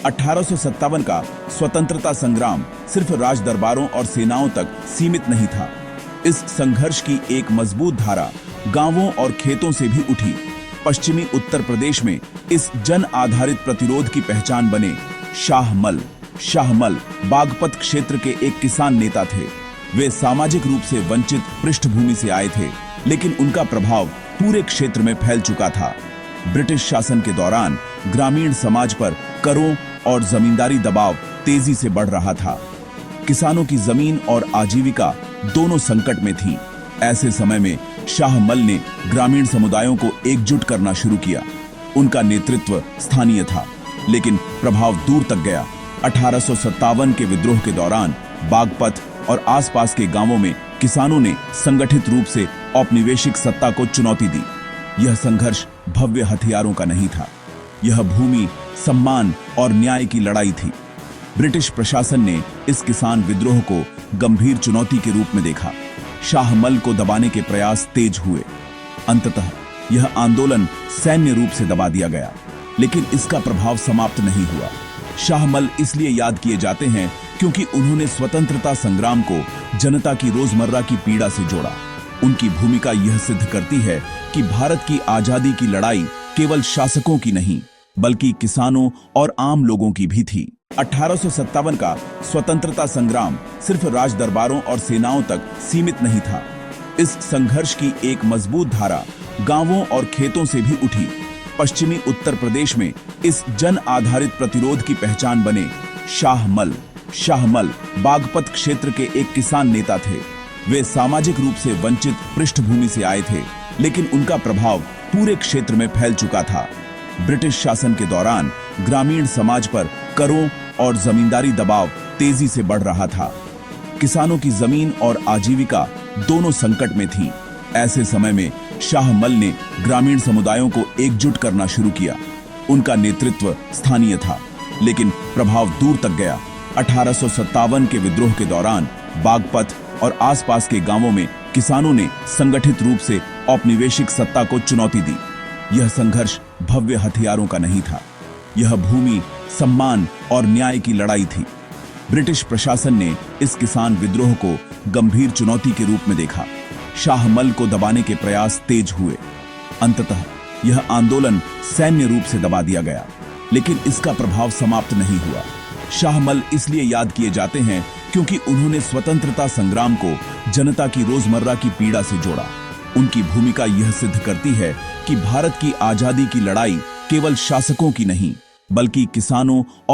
1857 का स्वतंत्रता संग्राम सिर्फ राज दरबारों और सेनाओं तक सीमित नहीं था। इस संघर्ष की एक मजबूत धारा गांवों और खेतों से भी उठी। पश्चिमी उत्तर प्रदेश में इस जन आधारित प्रतिरोध की पहचान बने शाहमल बागपत क्षेत्र के एक किसान नेता थे। वे सामाजिक रूप से वंचित पृष्ठभूमि से आए थे, लेकिन उनका प्रभाव पूरे क्षेत्र में फैल चुका था। ब्रिटिश शासन के दौरान ग्रामीण समाज पर करों और जमींदारी दबाव तेजी से बढ़ रहा था। किसानों की जमीन और आजीविका दोनों संकट में थीं। ऐसे समय में शाहमल ने ग्रामीण समुदायों को एकजुट करना शुरू किया। उनका नेतृत्व स्थानीय था, लेकिन प्रभाव दूर तक गया। 1857 के विद्रोह के दौरान बागपत और आसपास के गांवों में किसानों ने संगठित रूप से औपनिवेशिक सत्ता को चुनौती दी। यह संघर्ष भव्य हथियारों का नहीं था, यह भूमि, सम्मान और न्याय की लड़ाई थी। ब्रिटिश प्रशासन ने इस किसान विद्रोह को गंभीर चुनौती के रूप में देखा। शाहमल को दबाने के प्रयास तेज हुए। अंततः यह आंदोलन सैन्य रूप से दबा दिया गया, लेकिन इसका प्रभाव समाप्त नहीं हुआ। शाहमल इसलिए याद किए जाते हैं क्योंकि उन्होंने स्वतंत्रता संग्राम को जनता की रोजमर्रा की पीड़ा से जोड़ा। उनकी भूमिका यह सिद्ध करती है कि भारत की आजादी की लड़ाई केवल शासकों की नहीं, बल्कि किसानों और आम लोगों की भी थी। 1857 का स्वतंत्रता संग्राम सिर्फ राज दरबारों और सेनाओं तक सीमित नहीं था। इस संघर्ष की एक मजबूत धारा गांवों और खेतों से भी उठी। पश्चिमी उत्तर प्रदेश में इस जन आधारित प्रतिरोध की पहचान बने शाहमल बागपत क्षेत्र के एक किसान नेता थे। वे सामाजिक रूप से वंचित पृष्ठभूमि से आए थे, लेकिन उनका प्रभाव पूरे क्षेत्र में फैल चुका था। ब्रिटिश शासन के दौरान ग्रामीण समाज पर करों और जमींदारी दबाव तेजी से बढ़ रहा था। किसानों की जमीन और आजीविका दोनों संकट में थीं। ऐसे समय में शाहमल ने ग्रामीण समुदायों को एकजुट करना शुरू किया। उनका नेतृत्व स्थानीय था, लेकिन प्रभाव दूर तक गया। 1857 के विद्रोह के दौरान बागपत और आसपास के गांवों में किसानों ने संगठित रूप से औपनिवेशिक सत्ता को चुनौती दी। यह संघर्ष भव्य हथियारों का नहीं था, यह भूमि, सम्मान और न्याय की लड़ाई थी। ब्रिटिश प्रशासन ने इस किसान विद्रोह को गंभीर चुनौती के रूप में देखा। शाहमल को दबाने के प्रयास तेज हुए। अंततः यह आंदोलन सैन्य रूप से दबा दिया गया, लेकिन इसका प्रभाव समाप्त नहीं हुआ। शाहमल इसलिए याद किए जाते हैं क्योंकि उन्होंने स्वतंत्रता संग्राम को जनता की रोजमर्रा की पीड़ा से जोड़ा। उनकी भूमिका यह सिद्ध करती है कि भारत की आजादी की लड़ाई केवल शासकों की नहीं, बल्कि किसानों